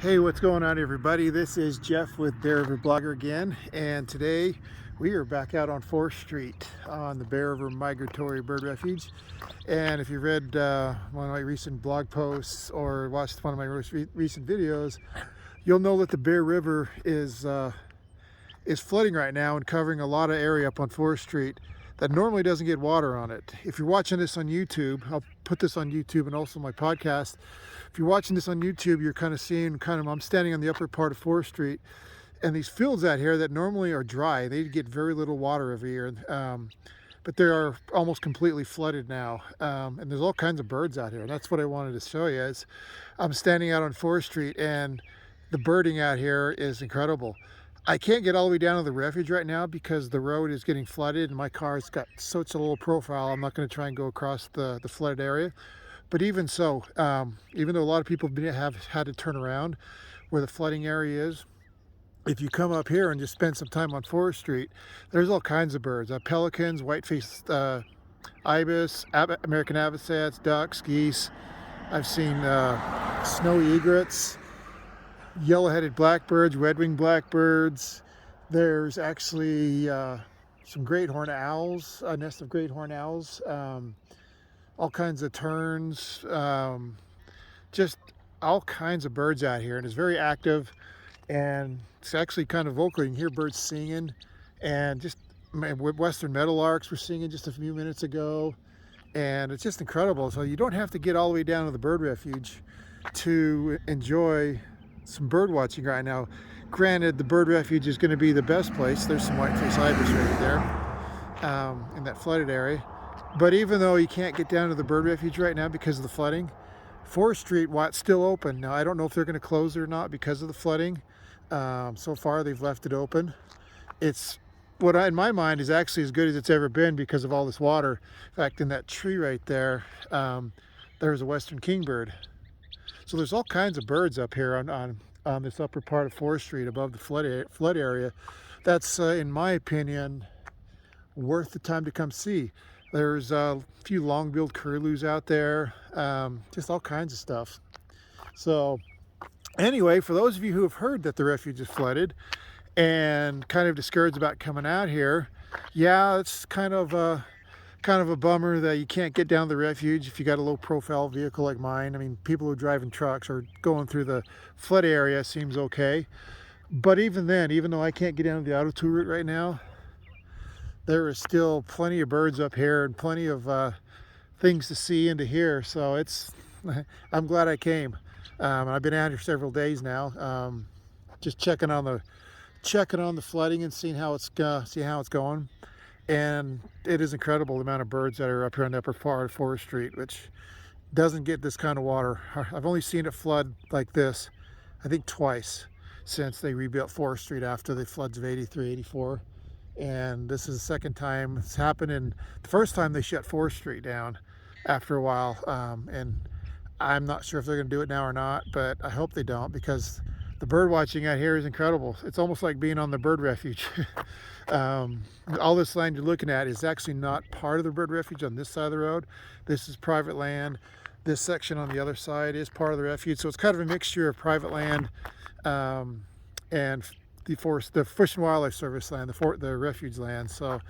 Hey, what's going on, everybody? This is Jeff with Bear River Blogger again, and today we are back out on 4th Street on the Bear River Migratory Bird Refuge. And if you read one of my recent blog posts or watched one of my most recent videos, you'll know that the Bear River is flooding right now and covering a lot of area up on 4th Street that normally doesn't get water on it. If you're watching this on YouTube, I'll put this on YouTube and also my podcast. If you're watching this on YouTube, you're kind of seeing I'm standing on the upper part of 4th Street, and these fields out here that normally are dry, they get very little water every year, but they are almost completely flooded now. And there's all kinds of birds out here, and that's what I wanted to show you. Is I'm standing out on 4th Street, and the birding out here is incredible. I can't get all the way down to the refuge right now because the road is getting flooded and my car's got such a low profile. I'm not going to try and go across the flooded area. But even so, even though a lot of people have had to turn around where the flooding area is, if you come up here and just spend some time on 4th Street, there's all kinds of birds. Pelicans, white-faced ibis, American avocets, ducks, geese. I've seen snowy egrets, yellow-headed blackbirds, red-winged blackbirds. There's actually some great horned owls, a nest of great horned owls, all kinds of terns, just all kinds of birds out here, and it's very active, and it's actually kind of vocal. You can hear birds singing, and just western meadowlarks were singing just a few minutes ago, and it's just incredible. So you don't have to get all the way down to the bird refuge to enjoy some bird watching right now. Granted, the bird refuge is going to be the best place. There's some white-faced ibis right there in that flooded area. But even though you can't get down to the bird refuge right now because of the flooding, 4th Street, while it's still open. Now, I don't know if they're going to close it or not because of the flooding. So far, they've left it open. It's in my mind is actually as good as it's ever been because of all this water. In fact, in that tree right there, there's a western kingbird. So there's all kinds of birds up here on this upper part of 4th Street above the flood area. That's, in my opinion, worth the time to come see. There's a few long-billed curlews out there, just all kinds of stuff. So anyway, for those of you who have heard that the refuge is flooded and kind of discouraged about coming out here, yeah, it's kind of a bummer that you can't get down to the refuge if you got a low-profile vehicle like mine. I mean, people who are driving trucks or going through the flood area seems okay. But even then, even though I can't get down to the auto tour route right now, there is still plenty of birds up here and plenty of things to see and to hear. So I'm glad I came. I've been out here several days now, just checking on the flooding and seeing how it's going. And it is incredible the amount of birds that are up here on the upper part of 4th Street, which doesn't get this kind of water. I've only seen it flood like this, I think twice, since they rebuilt 4th Street after the floods of 83, 84. And this is the second time it's happened. And the first time they shut 4th Street down after a while. And I'm not sure if they're going to do it now or not, but I hope they don't, because the bird watching out here is incredible. It's almost like being on the bird refuge. All this land you're looking at is actually not part of the bird refuge on this side of the road. This is private land. This section on the other side is part of the refuge. So it's kind of a mixture of private land and the Fish and Wildlife Service land, the refuge land. So,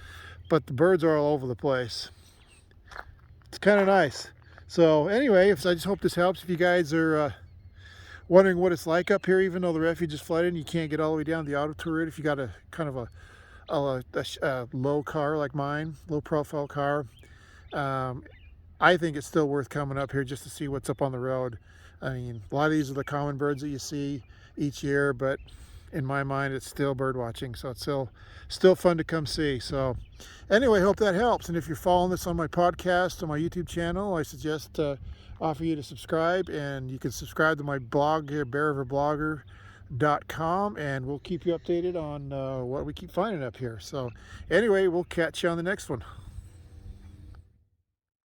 but the birds are all over the place. It's kind of nice. So anyway, I just hope this helps. If you guys are wondering what it's like up here, even though the refuge is flooded and you can't get all the way down the auto tour route, if you got a kind of a low car like mine, low profile car, I think it's still worth coming up here just to see what's up on the road. I mean, a lot of these are the common birds that you see each year, but in my mind, it's still bird watching, so it's still fun to come see. So anyway, hope that helps. And if you're following this on my podcast, on my YouTube channel, I suggest offer you to subscribe, and you can subscribe to my blog here, bearriverblogger.com, and we'll keep you updated on what we keep finding up here. So anyway, we'll catch you on the next one.